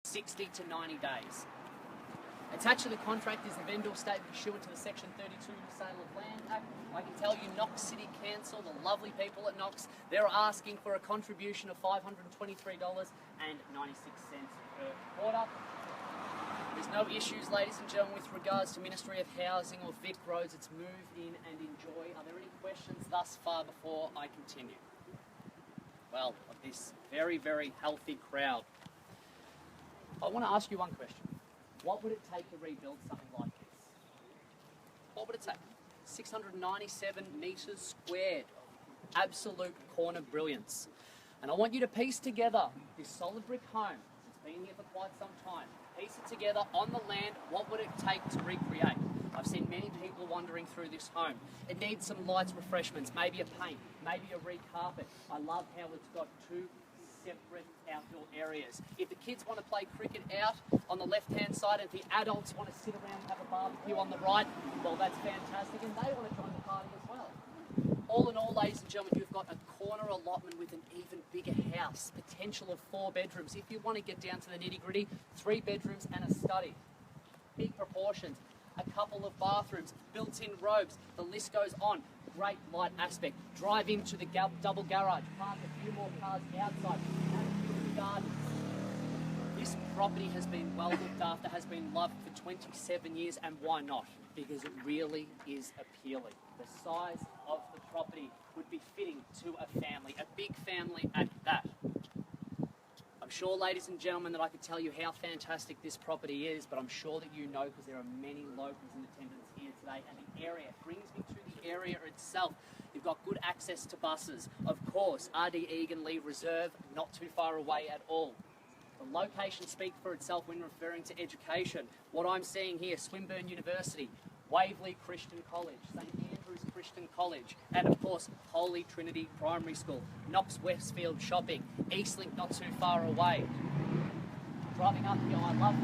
60 to 90 days. Attached to the contract is the vendor statement pursuant to the Section 32 Sale of Land Act. I can tell you Knox City Council, the lovely people at Knox, they're asking for a contribution of $523.96 per quarter. There's no issues, ladies and gentlemen, with regards to Ministry of Housing or Vic Roads. It's move in and enjoy. Are there any questions thus far before I continue? Well, of this very, very healthy crowd, I want to ask you one question. What would it take to rebuild something like this? What would it take? 697 metres squared. Absolute corner brilliance. And I want you to piece together this solid brick home. It's been here for quite some time. Piece it together on the land. What would it take to recreate? I've seen many people wandering through this home. It needs some lights, refreshments, maybe a paint, maybe a recarpet. I love how it's got two separate outdoor areas. If the kids want to play cricket out on the left-hand side and the adults want to sit around and have a barbecue on the right, well, that's fantastic, and they want to join the party as well. All in all, ladies and gentlemen, you've got a corner allotment with an even bigger house, potential of 4 bedrooms. If you want to get down to the nitty-gritty, 3 bedrooms and a study. Big proportions, a couple of bathrooms, built-in robes, the list goes on. Great light aspect. Drive into the double garage, park a few more cars outside, have a beautiful garden. This property has been well looked after, has been loved for 27 years, and why not? Because it really is appealing. The size of the property would be fitting to a family, a big family at that. I'm sure, ladies and gentlemen, that I could tell you how fantastic this property is, but I'm sure that you know because there are many locals in attendance here today, and the area brings me to the area itself. You've got good access to buses. Of course, RD Egan Lee Reserve, not too far away at all. The location speaks for itself when referring to education. What I'm seeing here, Swinburne University, Waverley Christian College, St Andrews Christian College, and of course, Holy Trinity Primary School, Knox Westfield Shopping, Eastlink not too far away. Driving up here, I love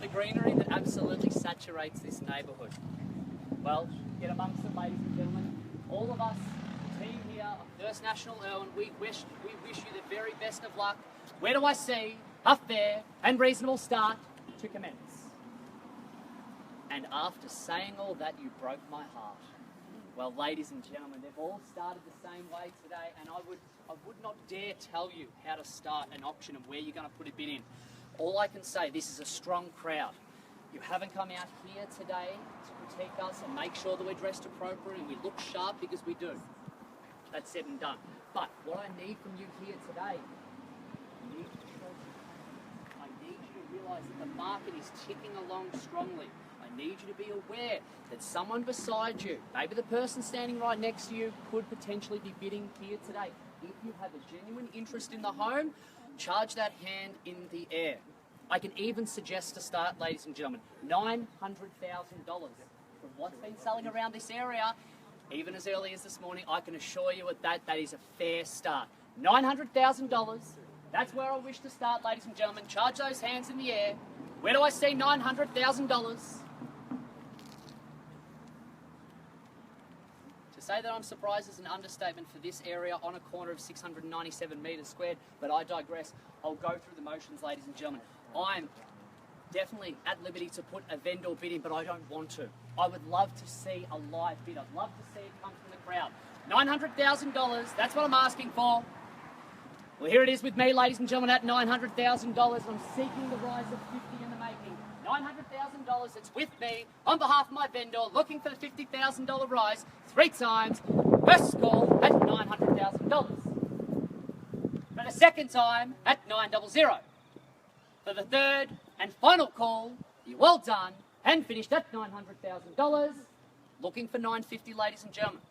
the greenery that absolutely saturates this neighbourhood. Well, get amongst it, ladies and gentlemen. All of us, the team here of First National Irwin, we wish you the very best of luck. Where do I see a fair and reasonable start to commence? And after saying all that, you broke my heart. Well, ladies and gentlemen, they've all started the same way today, and I would not dare tell you how to start an auction and where you're going to put a bid in. All I can say, this is a strong crowd. You haven't come out here today to critique us and make sure that we're dressed appropriately and we look sharp, because we do. That's said and done. But what I need from you here today, I need you to realise that the market is ticking along strongly. I need you to be aware that someone beside you, maybe the person standing right next to you, could potentially be bidding here today. If you have a genuine interest in the home, charge that hand in the air. I can even suggest to start, ladies and gentlemen, $900,000. From what's been selling around this area, even as early as this morning, I can assure you that is a fair start. $900,000, that's where I wish to start, ladies and gentlemen. Charge those hands in the air. Where do I see $900,000? To say that I'm surprised is an understatement for this area on a corner of 697 metres squared, but I digress. I'll go through the motions, ladies and gentlemen. I'm definitely at liberty to put a vendor bid in, but I don't want to. I would love to see a live bid. I'd love to see it come from the crowd. $900,000, that's what I'm asking for. Well, here it is with me, ladies and gentlemen, at $900,000. I'm seeking the rise of 50 in the making. $900,000, it's with me, on behalf of my vendor, looking for the $50,000 rise 3 times. First call at $900,000. For the second time at $900,000. For the third and final call, you're well done and finished at $900,000. Looking for $950, ladies and gentlemen.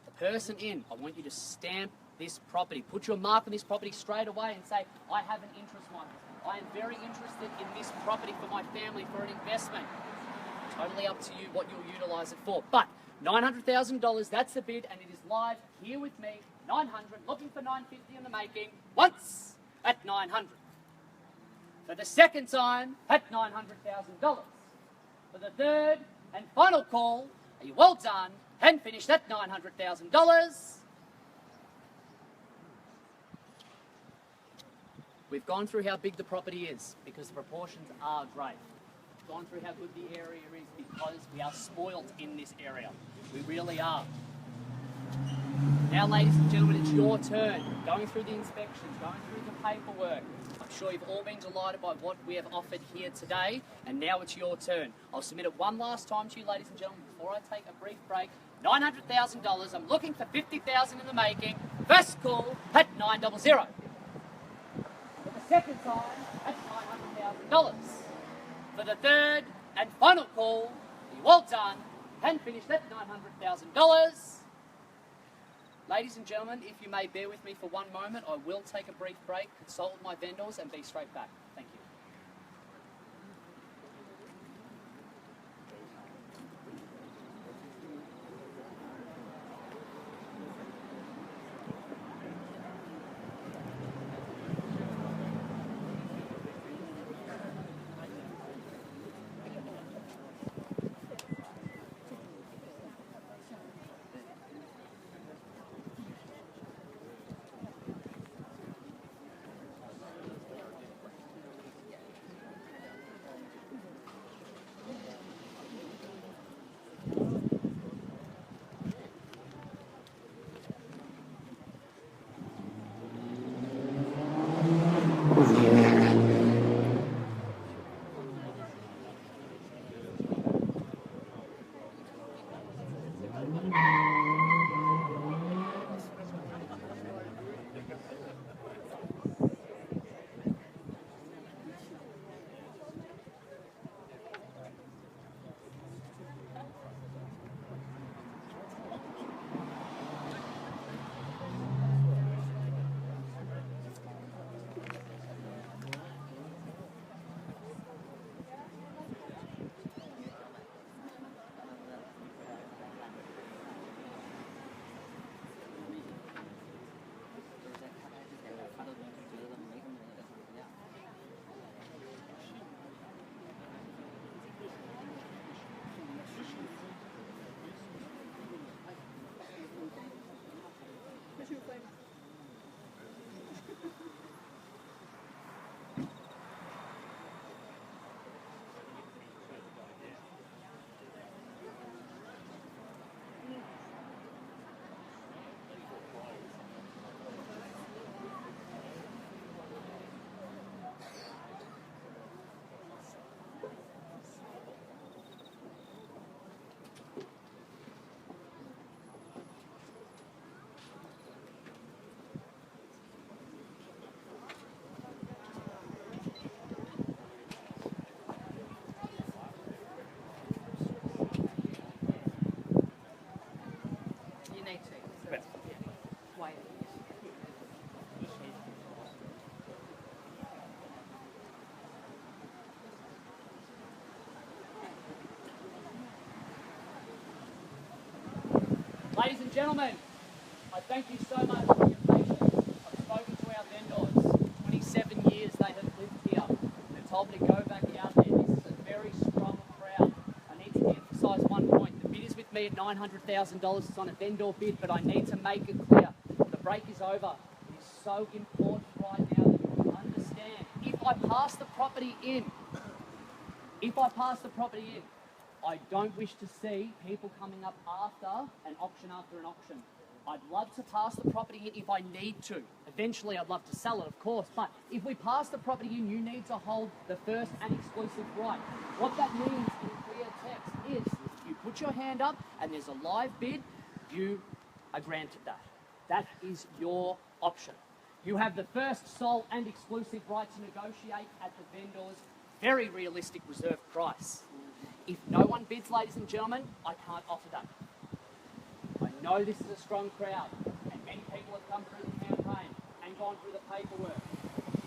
The person in, I want you to stamp this property. Put your mark on this property straight away and say, I have an interest, Michael. I am very interested in this property for my family, for an investment. Totally up to you what you'll utilise it for. But $900,000, that's the bid, and it is live here with me. 900, looking for 950 in the making. Once at 900. For the second time at $900,000. For the third and final call, are you well done and finished at $900,000? We've gone through how big the property is because the proportions are great. We've gone through how good the area is because we are spoilt in this area. We really are. Now, ladies and gentlemen, it's your turn. Going through the inspections, going through the paperwork. I'm sure you've all been delighted by what we have offered here today, and now it's your turn. I'll submit it one last time to you, ladies and gentlemen, before I take a brief break. $900,000. I'm looking for $50,000 in the making. First call at 900. For the second time at $900,000. For the third and final call, you all done and finished at $900,000. Ladies and gentlemen, if you may bear with me for one moment, I will take a brief break, consult with my vendors, and be straight back. Thank you. Ladies and gentlemen, I thank you so much for your patience. I've spoken to our vendors. 27 years they have lived here. They've told me to go back out there. This is a very strong crowd. I need to emphasise one point. The bid is with me at $900,000. It's on a vendor bid, but I need to make it clear. The break is over. It is so important right now that you understand. If I pass the property in, I don't wish to see people coming up after an auction. I'd love to pass the property in if I need to. Eventually I'd love to sell it, of course, but if we pass the property in, you need to hold the first and exclusive right. What that means in clear text is you put your hand up and there's a live bid, you are granted that. That is your option. You have the first, sole and exclusive right to negotiate at the vendor's very realistic reserve price. If no one bids, ladies and gentlemen, I can't offer that. I know this is a strong crowd, and many people have come through the campaign and gone through the paperwork.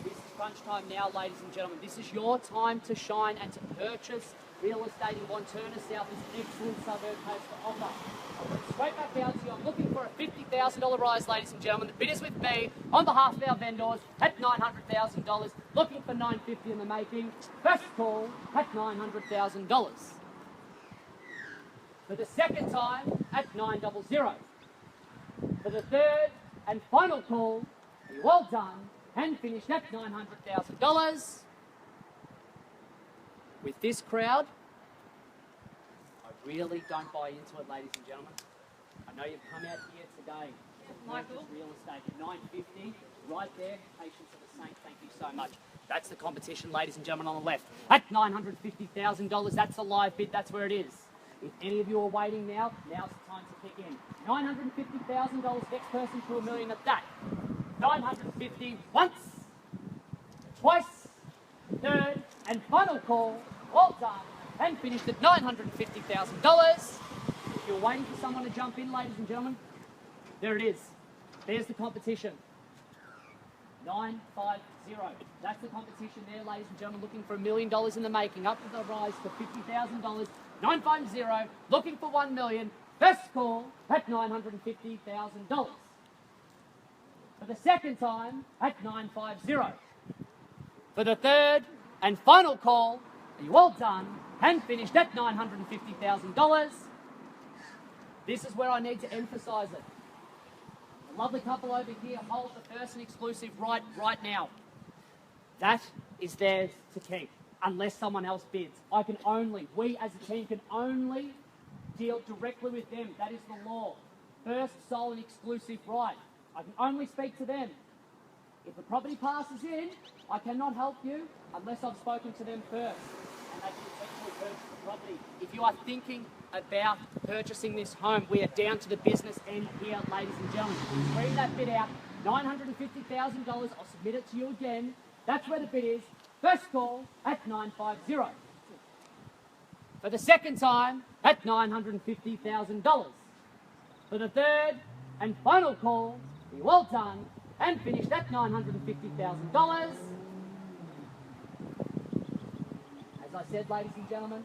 This is crunch time now, ladies and gentlemen. This is your time to shine and to purchase real estate in Wantirna South. This is an excellent suburb has to offer. Straight back down to you. I'm looking for a $50,000 rise, ladies and gentlemen. The bid is with me on behalf of our vendors at $900,000. Looking for $950 in the making. First call at $900,000. For the second time at 900. For the third and final call, are you all done and finished at $900,000. With this crowd, I really don't buy into it, ladies and gentlemen. I know you've come out here today to purchase real estate at $950, right there. Patience of the saint, thank you so much. That's the competition, ladies and gentlemen, on the left. At $950,000, that's a live bid, that's where it is. If any of you are waiting now, now's the time to kick in. $950,000, next person to $1 million at that. $950 once, twice, third, and final call, all done, and finished at $950,000. If you're waiting for someone to jump in, ladies and gentlemen, there it is. There's the competition. 950. That's the competition there, ladies and gentlemen, looking for $1 million in the making, up to the rise to $50,000. 950, looking for $1 million. First call at $950,000. For the second time, at 950. For the third and final call, are you all done and finished at $950,000? This is where I need to emphasise it. The lovely couple over here hold the first and exclusive right now. That is theirs to keep, unless someone else bids. We as a team can only deal directly with them. That is the law. First, sole and exclusive right. I can only speak to them. If the property passes in, I cannot help you unless I've spoken to them first and they can essentially purchase the property. If you are thinking about purchasing this home, we are down to the business end here, ladies and gentlemen. Read that bid out. $950,000. I'll submit it to you again. That's where the bid is. First call at 950. For the second time, at $950,000. For the third and final call, you're well done and finished at $950,000. As I said, ladies and gentlemen,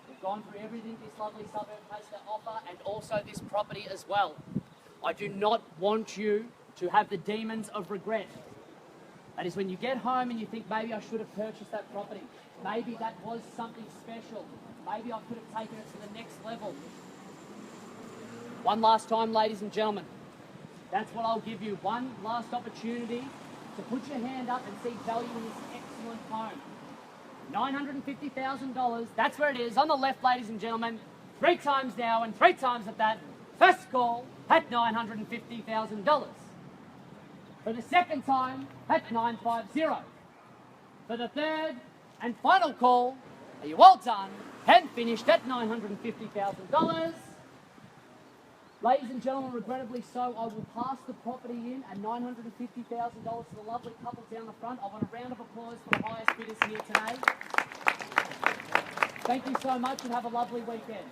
we've gone through everything this lovely suburb has to offer and also this property as well. I do not want you to have the demons of regret. That is when you get home and you think, maybe I should have purchased that property. Maybe that was something special. Maybe I could have taken it to the next level. One last time, ladies and gentlemen, that's what I'll give you. One last opportunity to put your hand up and see value in this excellent home. $950,000, that's where it is, on the left, ladies and gentlemen. 3 times now and 3 times at that. First call at $950,000. For the second time, at 950. For the third and final call, are you all done and finished at $950,000? Ladies and gentlemen, regrettably so, I will pass the property in at $950,000 to the lovely couple down the front. I want a round of applause for the highest bidders here today. Thank you so much and have a lovely weekend.